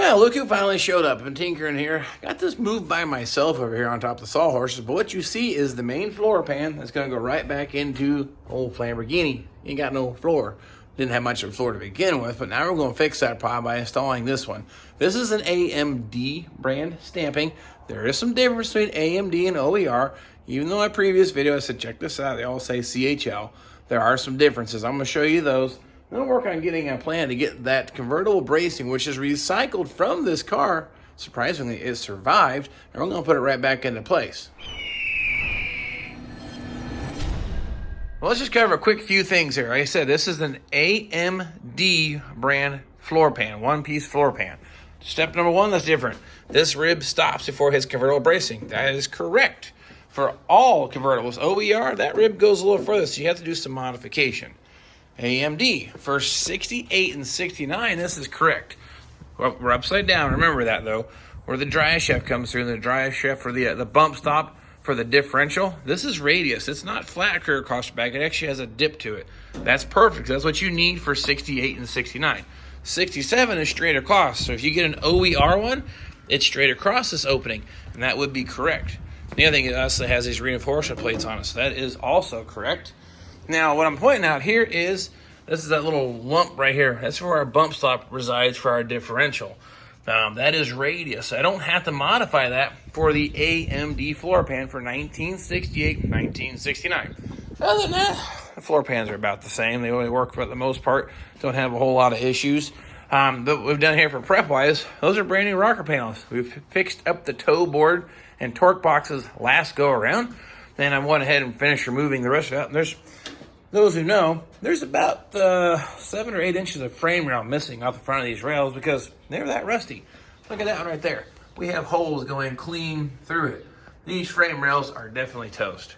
Well, look who finally showed up. I've been tinkering here. Got this moved by myself over here on top of the sawhorses, but what you see is the main floor pan that's going to go right back into old Lamborghini. Ain't got no floor. Didn't have much of a floor to begin with, but now we're going to fix that problem by installing this one. This is an AMD brand stamping. There is some difference between AMD and OER. Even though in my previous video I said check this out, they all say CHL. There are some differences. I'm going to show you those. I'm going to work on getting a plan to get that convertible bracing, which is recycled from this car. Surprisingly, it survived, and we're going to put it right back into place. Well, let's just cover a quick few things here. Like I said, this is an AMD brand floor pan, one-piece floor pan. Step number one, that's different. This rib stops before it hits convertible bracing. That is correct. For all convertibles, OER, that rib goes a little further, so you have to do some modification. AMD, for 68 and 69, this is correct. Well, we're upside down, remember that though. Where the drive shaft comes through, the drive shaft for the bump stop for the differential, this is radius. It's not flat clear across the back, it actually has a dip to it. That's perfect, that's what you need for 68 and 69. 67 is straight across, so if you get an OER one, it's straight across this opening, and that would be correct. The other thing is it also has these reinforcement plates on it, so that is also correct. Now, what I'm pointing out here is, this is that little lump right here. That's where our bump stop resides for our differential. That is radius. I don't have to modify that for the AMD floor pan for 1968 and 1969. Other than that, the floor pans are about the same. They only work for the most part. Don't have a whole lot of issues. But what we've done here for prep-wise, those are brand new rocker panels. We've fixed up the toe board and torque boxes last go around. Then I went ahead and finished removing the rest of it. And there's, those who know, there's about 7 or 8 inches of frame rail missing off the front of these rails because they're that rusty. Look at that one right there. We have holes going clean through it. These frame rails are definitely toast.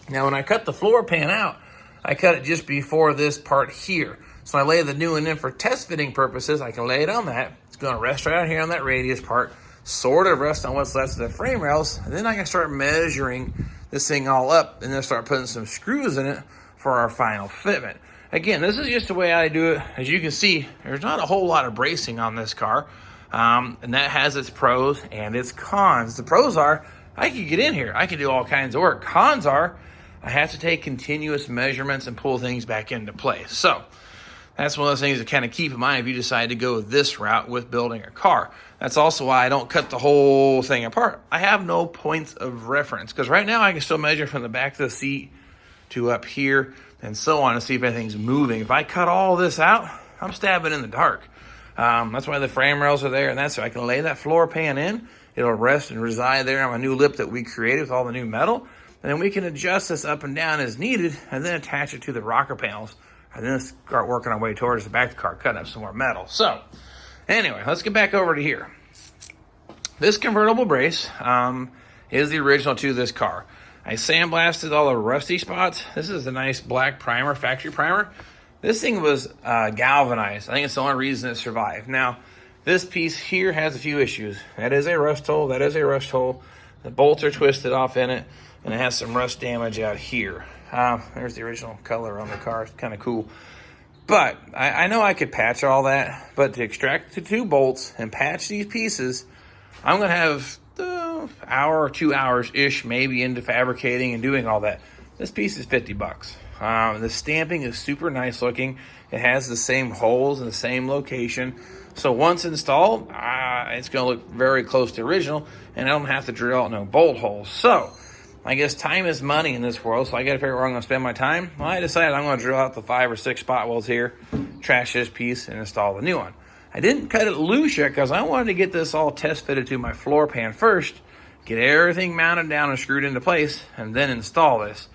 Now, when I cut the floor pan out, I cut it just before this part here. So I lay the new one in for test fitting purposes. I can lay it on that. It's going to rest right out here on that radius part, sort of rest on what's left of the frame rails, and then I can start measuring this thing all up and then start putting some screws in it for our final fitment. Again, this is just the way I do it. As you can see, there's not a whole lot of bracing on this car, and that has its pros and its cons. The pros are, I can get in here. I can do all kinds of work. Cons are, I have to take continuous measurements and pull things back into place. So that's one of those things to kind of keep in mind if you decide to go this route with building a car. That's also why I don't cut the whole thing apart. I have no points of reference because right now I can still measure from the back of the seat to up here and so on to see if anything's moving. If I cut all this out, I'm stabbing in the dark. That's why the frame rails are there, and that's so I can lay that floor pan in. It'll rest and reside there on my new lip that we created with all the new metal, and then we can adjust this up and down as needed and then attach it to the rocker panels and then start working our way towards the back of the car, cutting up some more metal. So anyway, let's get back over to here. This convertible brace is the original to this car. I sandblasted all the rusty spots. This is a nice black primer, factory primer. This thing was galvanized. I think it's the only reason it survived. Now, this piece here has a few issues. That is a rust hole. That is a rust hole. The bolts are twisted off in it, and it has some rust damage out here. There's the original color on the car. It's kind of cool. But I know I could patch all that, but to extract the 2 bolts and patch these pieces, I'm going to have hour or 2 hours-ish maybe into fabricating and doing all that. This piece is $50. The stamping is super nice looking. It has the same holes in the same location. So once installed, it's going to look very close to original, and I don't have to drill out no bolt holes. So I guess time is money in this world, so I got to figure out where I'm going to spend my time. Well, I decided I'm going to drill out the 5 or 6 spot welds here, trash this piece, and install the new one. I didn't cut it loose yet because I wanted to get this all test fitted to my floor pan first, get everything mounted down and screwed into place, and then install this.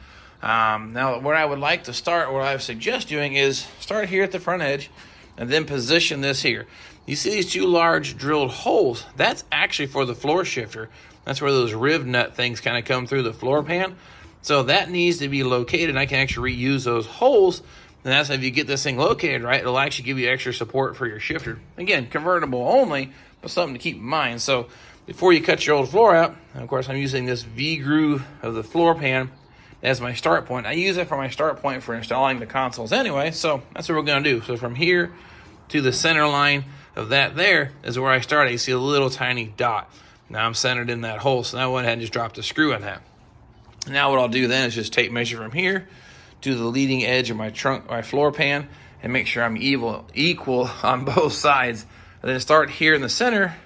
Now, where I would like to start, what I would suggest doing is start here at the front edge and then position this here. You see these 2 large drilled holes? That's actually for the floor shifter. That's where those rib nut things kind of come through the floor pan. So that needs to be located. I can actually reuse those holes. And that's if you get this thing located right, it'll actually give you extra support for your shifter. Again, convertible only, but something to keep in mind. So before you cut your old floor out, and of course I'm using this V-groove of the floor pan as my start point. I use it for my start point for installing the consoles anyway, so that's what we're going to do. So from here to the center line of that there is where I started. You see a little tiny dot. Now I'm centered in that hole, so now I went ahead and just dropped a screw in that. Now what I'll do then is just tape measure from here to the leading edge of my floor pan, and make sure I'm equal on both sides. And then start here in the center,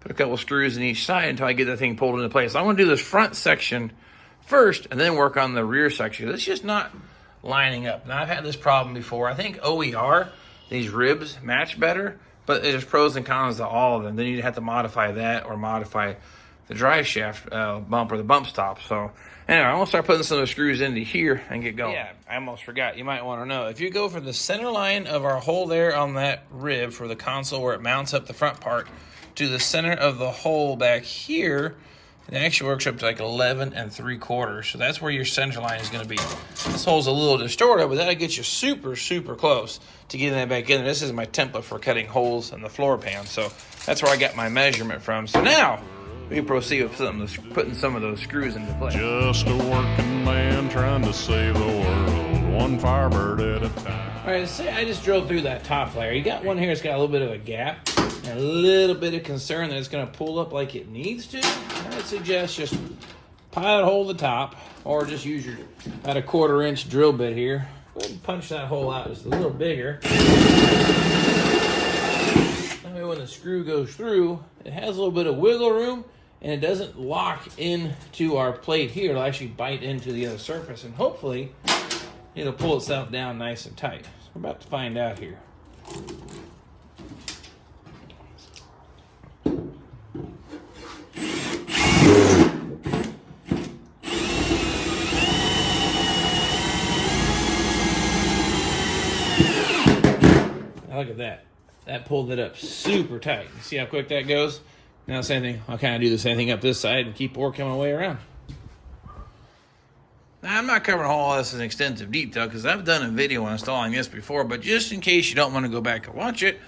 put a couple screws in each side until I get that thing pulled into place. So I'm gonna do this front section first and then work on the rear section. It's just not lining up. Now I've had this problem before. I think OER, these ribs match better, but there's pros and cons to all of them. Then you have to modify that or modify the drive shaft bump or the bump stop. So anyway, I'm gonna start putting some of the screws into here and get going. Yeah, I almost forgot. You might want to know, if you go for the center line of our hole there on that rib for the console where it mounts up the front part to the center of the hole back here, it actually works up to like 11 3/4. So that's where your center line is going to be. This hole's a little distorted, but that'll get you super, super close to getting that back in there. This is my template for cutting holes in the floor pan. So that's where I got my measurement from. So now we can proceed with putting some of those screws into place. Just a working man trying to save the world, one Firebird at a time. All right, say I just drilled through that top layer. You got one here that's got a little bit of a gap and a little bit of concern that it's going to pull up like it needs to. I would suggest just pilot hole the top, or just use your about a 1/4 inch drill bit here. Go ahead and punch that hole out just a little bigger. That way when the screw goes through, it has a little bit of wiggle room and it doesn't lock into our plate here. It'll actually bite into the other surface, and hopefully it'll pull itself down nice and tight. So we're about to find out here. Now look at that. That pulled it up super tight. You see how quick that goes? Now same thing. I'll kind of do the same thing up this side and keep working my way around. Now I'm not covering all this in extensive detail because I've done a video on installing this before, but just in case you don't want to go back and watch it,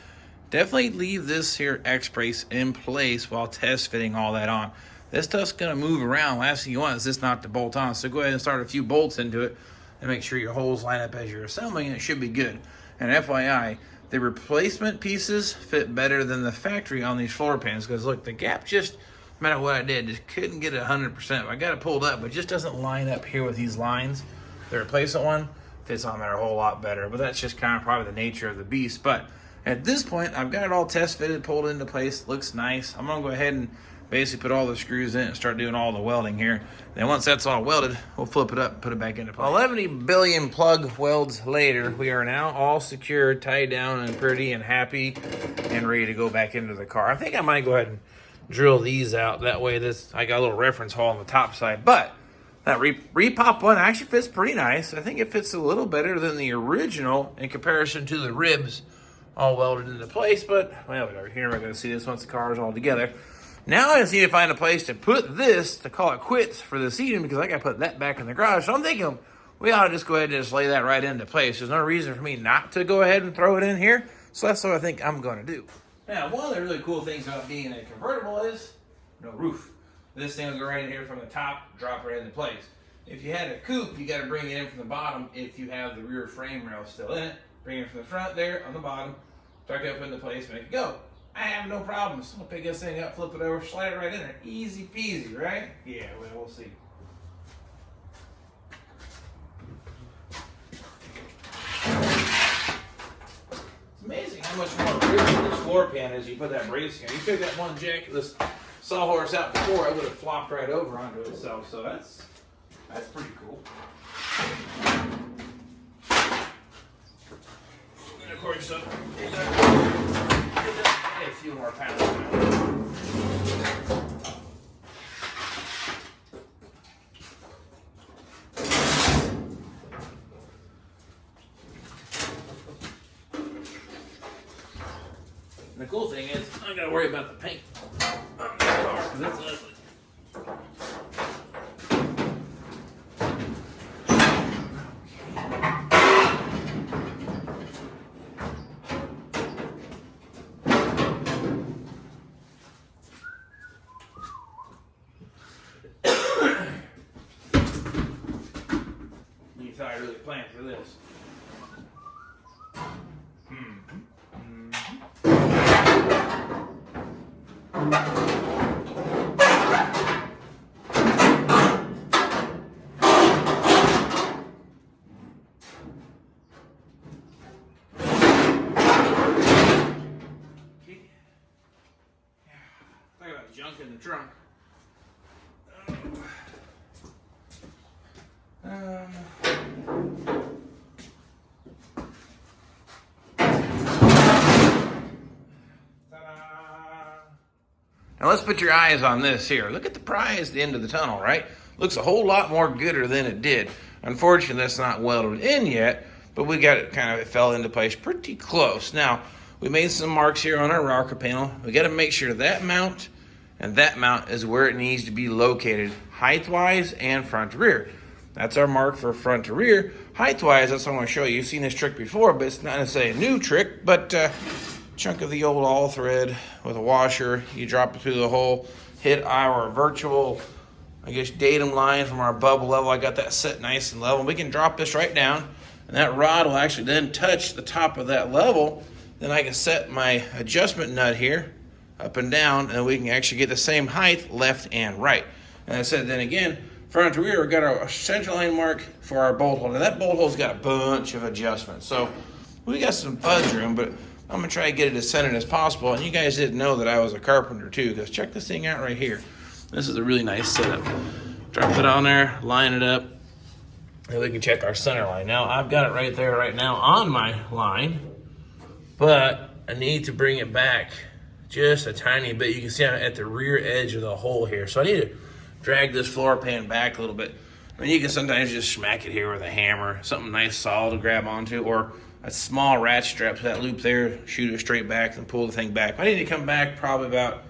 definitely leave this here X-brace in place while test fitting all that on. This stuff's going to move around. Last thing you want is this not to bolt on. So go ahead and start a few bolts into it and make sure your holes line up as you're assembling, and it should be good. And FYI, the replacement pieces fit better than the factory on these floor pans, because look, the gap just, no matter what I did, just couldn't get it 100%. I got it pulled up, but it just doesn't line up here with these lines. The replacement one fits on there a whole lot better, but that's just kind of probably the nature of the beast. But at this point, I've got it all test fitted, pulled into place. Looks nice. I'm gonna go ahead and basically put all the screws in and start doing all the welding here. Then once that's all welded, we'll flip it up, put it back into place. 11 billion plug welds later, we are now all secured, tied down, and pretty and happy and ready to go back into the car. I think I might go ahead and drill these out. That way I got a little reference hole on the top side. But that repop one actually fits pretty nice. I think it fits a little better than the original in comparison to the ribs all welded into place. But, well, whatever. Here we're going to see this once the car is all together. Now I just need to find a place to put this, to call it quits for the seating, because I got to put that back in the garage. So I'm thinking we ought to just go ahead and just lay that right into place. There's no reason for me not to go ahead and throw it in here. So that's what I think I'm going to do. Now, one of the really cool things about being a convertible is no roof. This thing will go right in here from the top, drop right into place. If you had a coupe, you got to bring it in from the bottom if you have the rear frame rail still in it. Bring it from the front there on the bottom, tuck it up into place, make it go. I have no problems. I'm going to pick this thing up, flip it over, slide it right in there. Easy peasy, right? Yeah, well, we'll see. It's amazing how much more rigid this floor pan is. You put that bracing on. You took that one jack, this sawhorse out before, I would have flopped right over onto itself. So that's pretty cool. And of course, a few more pounds. And the cool thing is, I don't got to worry about the paint on this car, because that's ugly. I really planned for this. Junk in the trunk. Now let's put your eyes on this here. Look at the prize at the end of the tunnel, right? Looks a whole lot more gooder than it did. Unfortunately, that's not welded in yet, but we got it it fell into place pretty close. Now, we made some marks here on our rocker panel. We got to make sure that mount and that mount is where it needs to be located, height-wise and front to rear. That's our mark for front to rear. Height-wise, that's what I'm going to show you. You've seen this trick before, but it's not necessarily a new trick, but chunk of the old all thread with a washer. You drop it through the hole, hit our virtual, datum line from our bubble level. I got that set nice and level. We can drop this right down, and that rod will actually then touch the top of that level. Then I can set my adjustment nut here, up and down, and we can actually get the same height left and right. And I said, then again, front to rear, we got our center line mark for our bolt hole. Now that bolt hole's got a bunch of adjustments, so we got some fudge room, but I'm gonna try to get it as centered as possible. And you guys didn't know that I was a carpenter too, because check this thing out right here. This is a really nice setup. Drop it on there, line it up, and we can check our center line. Now I've got it right there right now on my line, but I need to bring it back just a tiny bit. You can see I'm at the rear edge of the hole here. So I need to drag this floor pan back a little bit. I mean, you can sometimes just smack it here with a hammer, something nice solid to grab onto, or a small ratchet strap to that loop there, shoot it straight back and pull the thing back. I need to come back probably about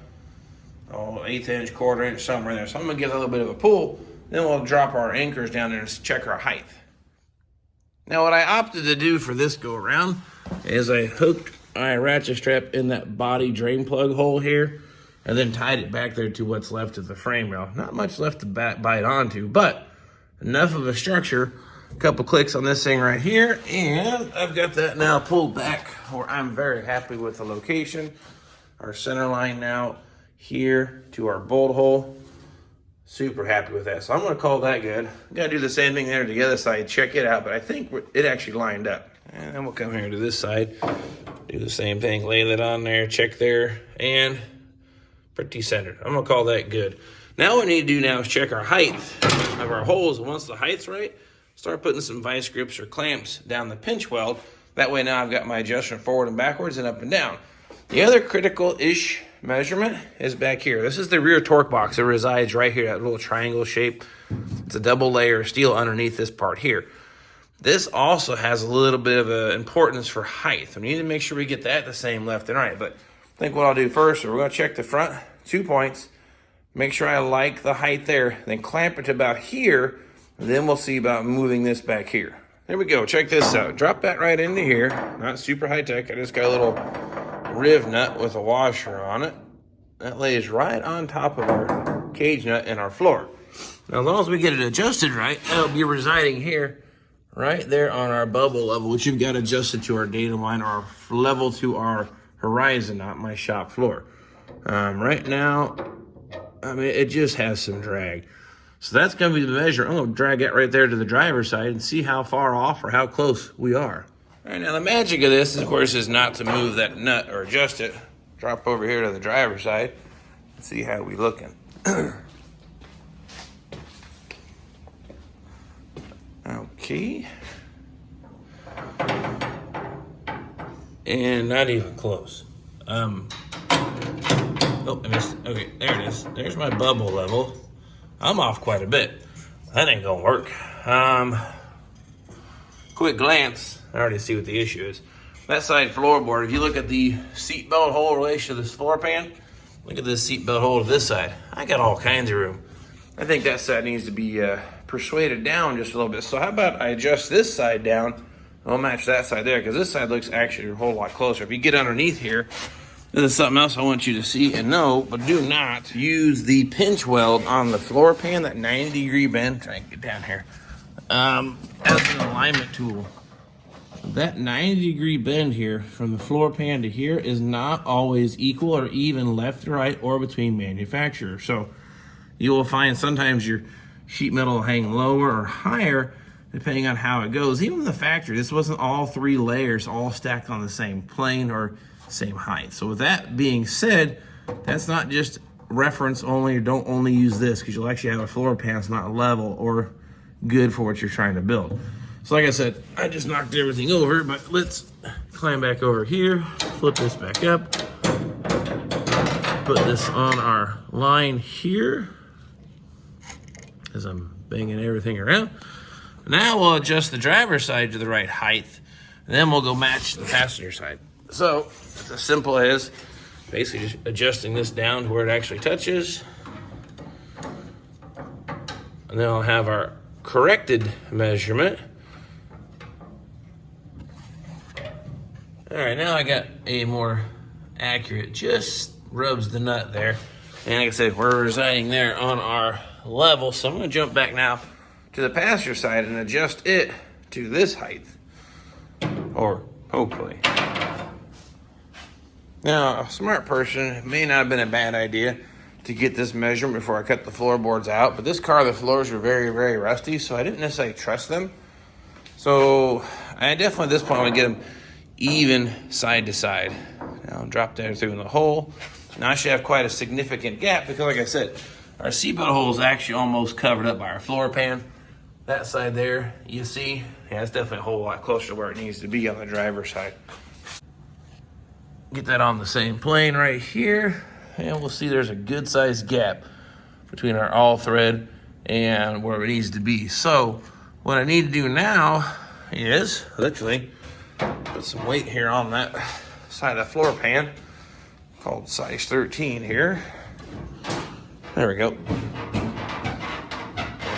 1/8 inch, 1/4 inch, somewhere in there. So I'm gonna give it a little bit of a pull, then we'll drop our anchors down there and check our height. Now what I opted to do for this go around is I hooked my ratchet strap in that body drain plug hole here, and then tied it back there to what's left of the frame rail. Not much left to bite onto, but enough of a structure. A couple clicks on this thing right here, and I've got that now pulled back where I'm very happy with the location. Our center line now here to our bolt hole. Super happy with that. So I'm gonna call that good. I'm gonna do the same thing there to the other side, check it out, but I think it actually lined up. And then we'll come here to this side, do the same thing, lay that on there, check there, and pretty centered. I'm gonna call that good. Now what we need to do now is check our height of our holes. And once the height's right, start putting some vice grips or clamps down the pinch weld. That way now I've got my adjustment forward and backwards and up and down. The other critical-ish measurement is back here. This is the rear torque box. It resides right here, that little triangle shape. It's a double layer of steel underneath this part here. This also has a little bit of importance for height. We need to make sure we get that the same left and right. But I think what I'll do first, we're gonna check the front 2 points, make sure I like the height there, then clamp it to about here, and then we'll see about moving this back here. There we go, check this out. Drop that right into here. Not super high tech, I just got a little riv nut with a washer on it. That lays right on top of our cage nut in our floor. Now as long as we get it adjusted right, it'll be residing here, right there on our bubble level, which you've got adjusted to our datum line or level to our horizon, not my shop floor. Right now, I mean, it just has some drag. So that's gonna be the measure. I'm gonna drag it right there to the driver's side and see how far off or how close we are. All right, now the magic of this, of course, is not to move that nut or adjust it. Drop over here to the driver's side and see how we looking. Okay. And not even close. Oh, I missed. Okay, there it is. There's my bubble level. I'm off quite a bit. That ain't gonna work. Quick glance, I already see what the issue is. That side floorboard, if you look at the seatbelt hole relation to this floor pan, look at this seatbelt hole to this side. I got all kinds of room. I think that side needs to be persuaded down just a little bit. So how about I adjust this side down, I'll match that side there, because this side looks actually a whole lot closer. If you get underneath here, this is something else I want you to see and know, but do not use the pinch weld on the floor pan, that 90-degree bend. Try and get down here. As an alignment tool. That 90-degree bend here from the floor pan to here is not always equal or even left to right or between manufacturers. So you will find sometimes your sheet metal will hang lower or higher depending on how it goes. Even the factory, this wasn't all 3 layers all stacked on the same plane or same height. So with that being said, that's not just reference only, or don't only use this, because you'll actually have a floor pan that's not level or good for what you're trying to build. So like I said, I just knocked everything over, but let's climb back over here, flip this back up, put this on our line here as I'm banging everything around. Now we'll adjust the driver's side to the right height, and then we'll go match the passenger side. So it's as simple as basically just adjusting this down to where it actually touches. And then I'll have our corrected measurement. All right, now I got a more accurate, just rubs the nut there. And like I said, we're residing there on our level. So I'm gonna jump back now to the passenger side and adjust it to this height, or hopefully. Now, a smart person, it may not have been a bad idea to get this measurement before I cut the floorboards out, but this car, the floors were very, very rusty, so I didn't necessarily trust them. So I definitely at this point want to get them even side to side. Now I'll drop that through in the hole. Now I should have quite a significant gap because like I said, our seatbelt hole is actually almost covered up by our floor pan. That side there, you see, yeah, it's definitely a whole lot closer to where it needs to be on the driver's side. Get that on the same plane right here, and we'll see there's a good sized gap between our all thread and where it needs to be. So what I need to do now is literally put some weight here on that side of the floor pan, called size 13 here. There we go.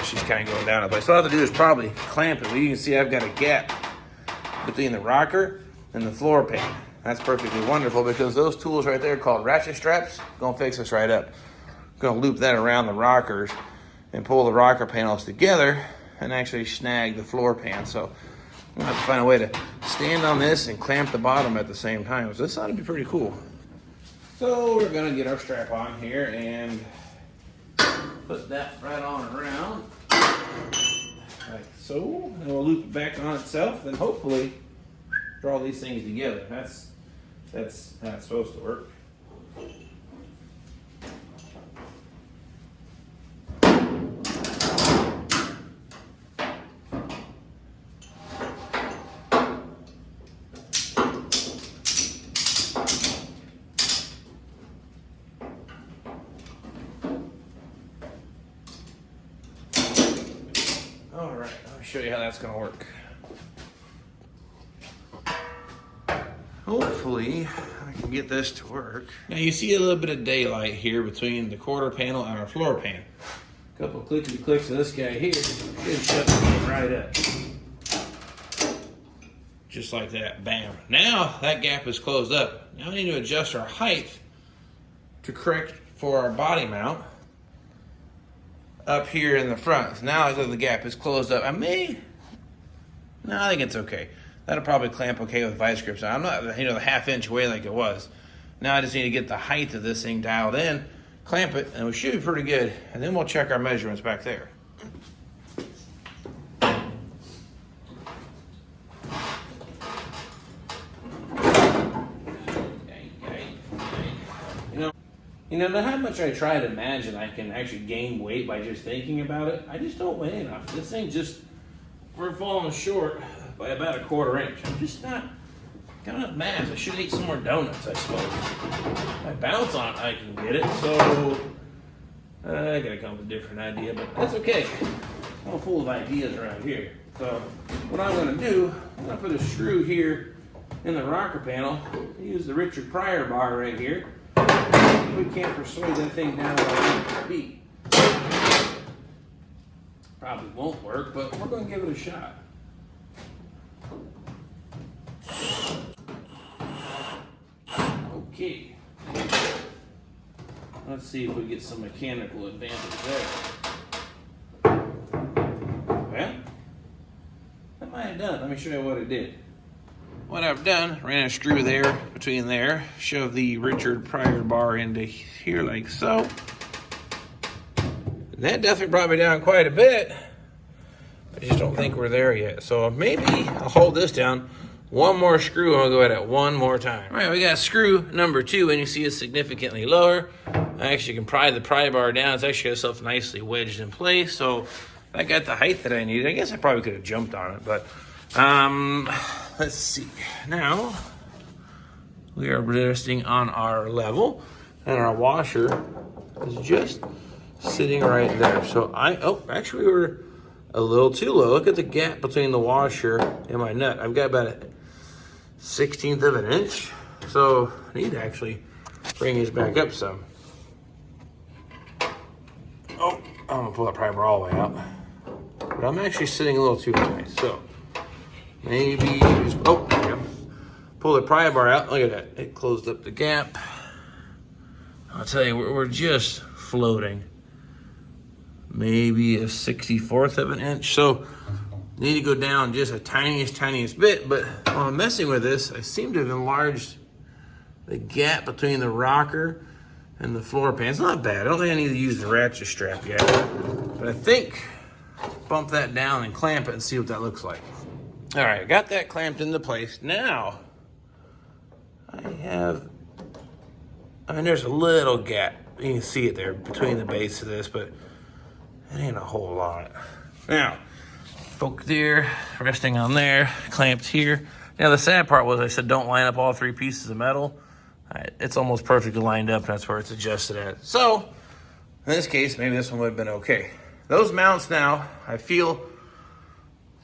She's kind of going down. But all I have to do is probably clamp it. But you can see I've got a gap between the rocker and the floor pan. That's perfectly wonderful because those tools right there called ratchet straps gonna fix this right up. Gonna loop that around the rockers and pull the rocker panels together and actually snag the floor pan. So I'm gonna have to find a way to stand on this and clamp the bottom at the same time. So this ought to be pretty cool. So we're gonna get our strap on here and put that right on around, like so. And we'll loop it back on itself, then hopefully draw these things together. That's how it's supposed to work. All right, let me show you how that's gonna work. Hopefully, I can get this to work. Now you see a little bit of daylight here between the quarter panel and our floor pan. A couple of clickety clicks of this guy here should shut the thing right up. Just like that, bam. Now that gap is closed up. Now we need to adjust our height to correct for our body mount up here in the front. So now that the gap is closed up, I think it's okay. That'll probably clamp okay with vice grips. Now, I'm not, the 1/2 inch away like it was. Now I just need to get the height of this thing dialed in, clamp it, and we should be pretty good. And then we'll check our measurements back there. You know how much I try to imagine I can actually gain weight by just thinking about it? I just don't weigh enough. This thing we're falling short by about 1/4 inch. I'm just not got enough mass. I should eat some more donuts, I suppose. If I bounce on it, I can get it. So I gotta come up with a different idea, but that's okay. I'm full of ideas around here. So what I'm gonna do, I'm gonna put a screw here in the rocker panel. Use the Richard Pryor bar right here. We can't persuade that thing down where I want it to be. Probably won't work, but we're gonna give it a shot. Okay. Let's see if we get some mechanical advantage there. Well, that might have done it. Let me show you what it did. what I've done, ran a screw there, between there, shoved the Richard Pryor bar into here like so. And that definitely brought me down quite a bit. I just don't think we're there yet. So maybe I'll hold this down. One more screw, and I'll go at it one more time. All right, we got screw number 2, and you see it's significantly lower. I actually can pry the pry bar down. It's actually got itself nicely wedged in place. So I got the height that I needed. I guess I probably could have jumped on it, but let's see. Now we are resting on our level, and our washer is just sitting right there. So actually we were a little too low. Look at the gap between the washer and my nut. I've got about a 1/16 of an inch. So I need to actually bring this back up some. Oh, I'm gonna pull that pry bar all the way out. But I'm actually sitting a little too high. So maybe just, oh, there we go. Pull the pry bar out. Look at that. It closed up the gap. I'll tell you, we're just floating. Maybe a 64th of an inch. So need to go down just a tiniest bit. But while I'm messing with this, I seem to have enlarged the gap between the rocker and the floor pan. It's not bad. I don't think I need to use the ratchet strap yet. But I think bump that down and clamp it and see what that looks like. All right, I got that clamped into place. Now I mean, there's a little gap. You can see it there between the base of this, but it ain't a whole lot. Now, poke there, resting on there, clamped here. Now, the sad part was I said don't line up all 3 pieces of metal. It's almost perfectly lined up, and that's where it's adjusted at. So, in this case, maybe this one would have been okay. Those mounts now, I feel,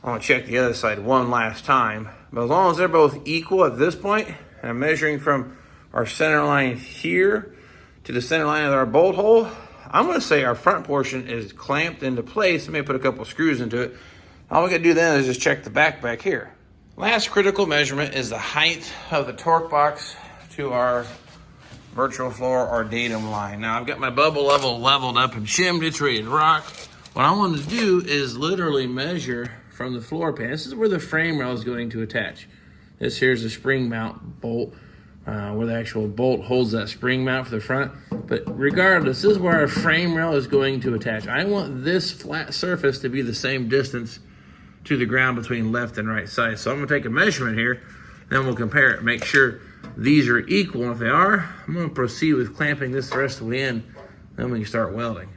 I'm gonna check the other side one last time, but as long as they're both equal at this point, and I'm measuring from our center line here to the center line of our bolt hole, I'm gonna say our front portion is clamped into place. I may put a couple screws into it. All we gotta do then is just check the back here. Last critical measurement is the height of the torque box to our virtual floor or datum line. Now I've got my bubble level leveled up and shimmed. It's ready to rock. What I want to do is literally measure from the floor pan. This is where the frame rail is going to attach. This here's the spring mount bolt, where the actual bolt holds that spring mount for the front. But regardless, this is where our frame rail is going to attach. I want this flat surface to be the same distance to the ground between left and right side. So I'm gonna take a measurement here, then we'll compare it, make sure these are equal. And if they are, I'm gonna proceed with clamping this the rest of the way in, then we can start welding.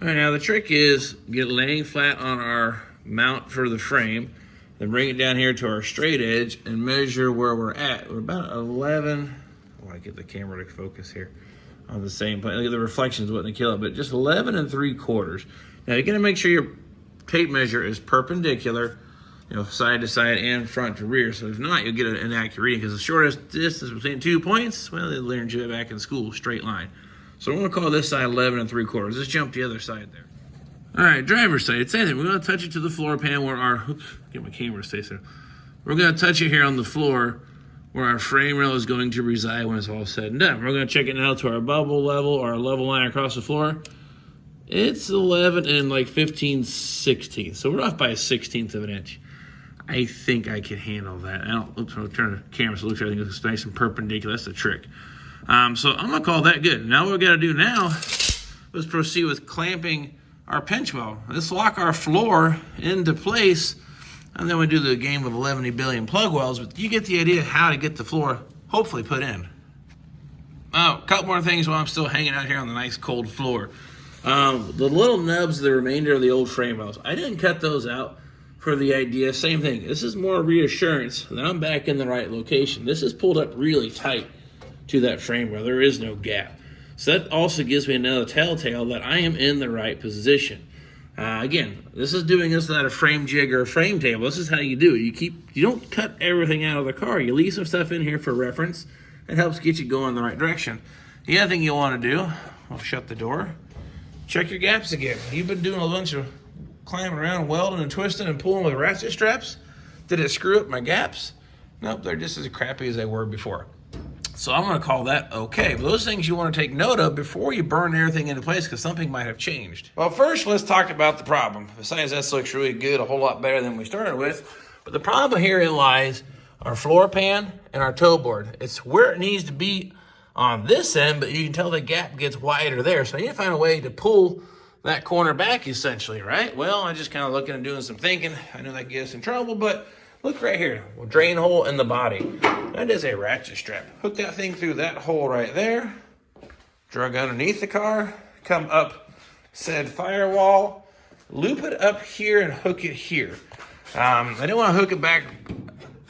All right, now the trick is get laying flat on our mount for the frame, then bring it down here to our straight edge and measure where we're at. We're about 11, oh, I get the camera to focus here on the same point. Look at the reflections, wouldn't kill it, but just 11 3/4. Now you're gonna make sure your tape measure is perpendicular, side to side and front to rear. So if not, you'll get an inaccurate reading, because the shortest distance between 2 points, well, they learned you back in school, straight line. So I'm gonna call this side 11 3/4. Let's jump the other side there. All right, driver's side, same thing. We're gonna touch it to the floor pan where our, get my camera to stay there. We're gonna touch it here on the floor where our frame rail is going to reside when it's all said and done. We're gonna check it now to our bubble level or our level line across the floor. It's 11 and 15/16. So we're off by a 1/16 of an inch. I think I can handle that. I'll turn the camera so it looks like everything is nice and perpendicular. That's the trick. So I'm gonna call that good. Now what we gotta do now is proceed with clamping our pinch weld. Let's lock our floor into place, and then we do the game of 11 billion plug welds, but you get the idea of how to get the floor hopefully put in. Oh, a couple more things while I'm still hanging out here on the nice cold floor. The little nubs, the remainder of the old frame rails, I didn't cut those out for the idea. Same thing. This is more reassurance that I'm back in the right location. This is pulled up really tight to that frame rail. There is no gap. So that also gives me another telltale that I am in the right position. Again, this is doing this without a frame jig or a frame table. This is how you do it. You don't cut everything out of the car. You leave some stuff in here for reference. It helps get you going in the right direction. The other thing you want to do, I'll shut the door. Check your gaps again. You've been doing a bunch of climbing around, welding and twisting and pulling with ratchet straps. Did it screw up my gaps? Nope, they're just as crappy as they were before. So I'm gonna call that okay. But those things you wanna take note of before you burn everything into place, because something might have changed. Well, first let's talk about the problem. Besides, this looks really good, a whole lot better than we started with. But the problem here lies our floor pan and our toe board. It's where it needs to be on this end, but you can tell the gap gets wider there. So I need to find a way to pull that corner back essentially, right? Well, I'm just kind of looking and doing some thinking. I know that can get us in trouble, but look right here. Drain hole in the body. That is a ratchet strap. Hook that thing through that hole right there. Drug underneath the car. Come up said firewall. Loop it up here and hook it here. I don't want to hook it back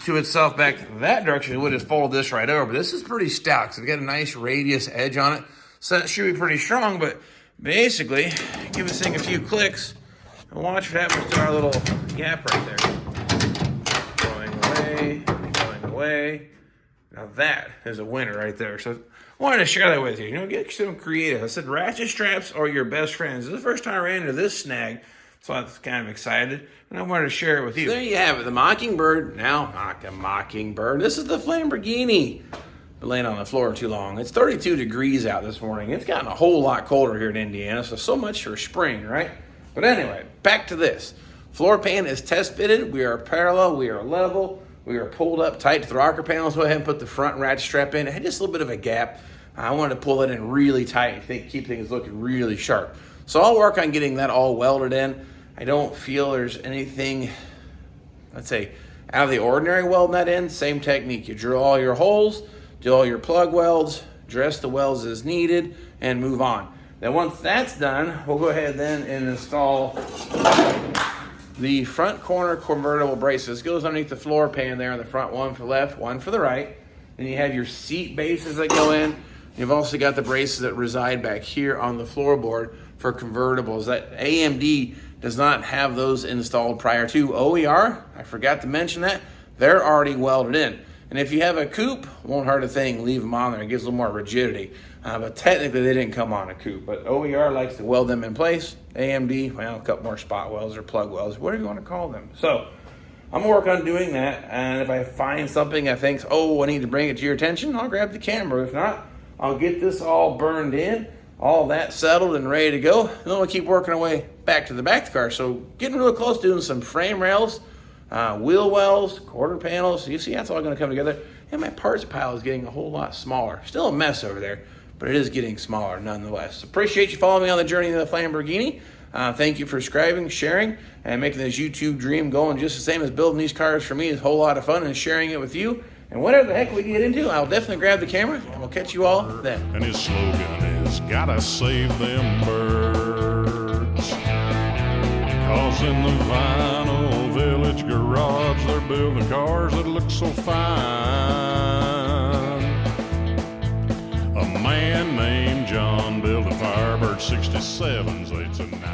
to itself back that direction. It would just fold this right over. But this is pretty stout because it's got a nice radius edge on it. So that should be pretty strong, but basically, give this thing a few clicks and watch what happens to our little gap right there. Going away, going away. Now that is a winner right there. So I wanted to share that with you. You know, get some creative. I said ratchet straps are your best friends. This is the first time I ran into this snag, so I was kind of excited, and I wanted to share it with you. So there you have it, the Mockingbird. Now, not a Mockingbird. This is the Lamborghini. Been laying on the floor too long. It's 32 degrees out this morning. It's gotten a whole lot colder here in Indiana, so much for spring, right? But anyway, back to this. Floor pan is test fitted. We are parallel. We are level. We are pulled up tight to the rocker panels. Go ahead and put the front ratchet strap in. It had just a little bit of a gap. I wanted to pull it in really tight. Keep things looking really sharp. So I'll work on getting that all welded in. I don't feel there's anything, let's say, out of the ordinary welding that in. Same technique. You drill all your holes, do all your plug welds, dress the welds as needed, and move on. Then once that's done, we'll go ahead then and install the front corner convertible braces. Goes underneath the floor pan there on the front, one for the left, one for the right. Then you have your seat bases that go in. You've also got the braces that reside back here on the floorboard for convertibles. That AMD does not have those installed prior to OER. I forgot to mention that. They're already welded in. And if you have a coupe, won't hurt a thing, leave them on there. It gives a little more rigidity. But technically, they didn't come on a coupe. But OER likes to weld them in place. AMD, well, a couple more spot welds or plug welds, whatever you want to call them. So I'm going to work on doing that. And if I find something I think, oh, I need to bring it to your attention, I'll grab the camera. If not, I'll get this all burned in, all that settled and ready to go. And then we'll keep working our way back to the back of the car. So getting real close, doing some frame rails, wheel wells, quarter panels. You see, that's all going to come together. And my parts pile is getting a whole lot smaller. Still a mess over there, but it is getting smaller nonetheless. Appreciate you following me on the journey of the Lamborghini. Thank you for subscribing, sharing, and making this YouTube dream going just the same as building these cars for me is a whole lot of fun and sharing it with you. And whatever the heck we get into, I'll definitely grab the camera and we'll catch you all then. And his slogan is, gotta save them birds. 'Cause in the Vinyl Village garage, they're building cars that look so fine. A man named John built a Firebird 67s, 8s, and 9s.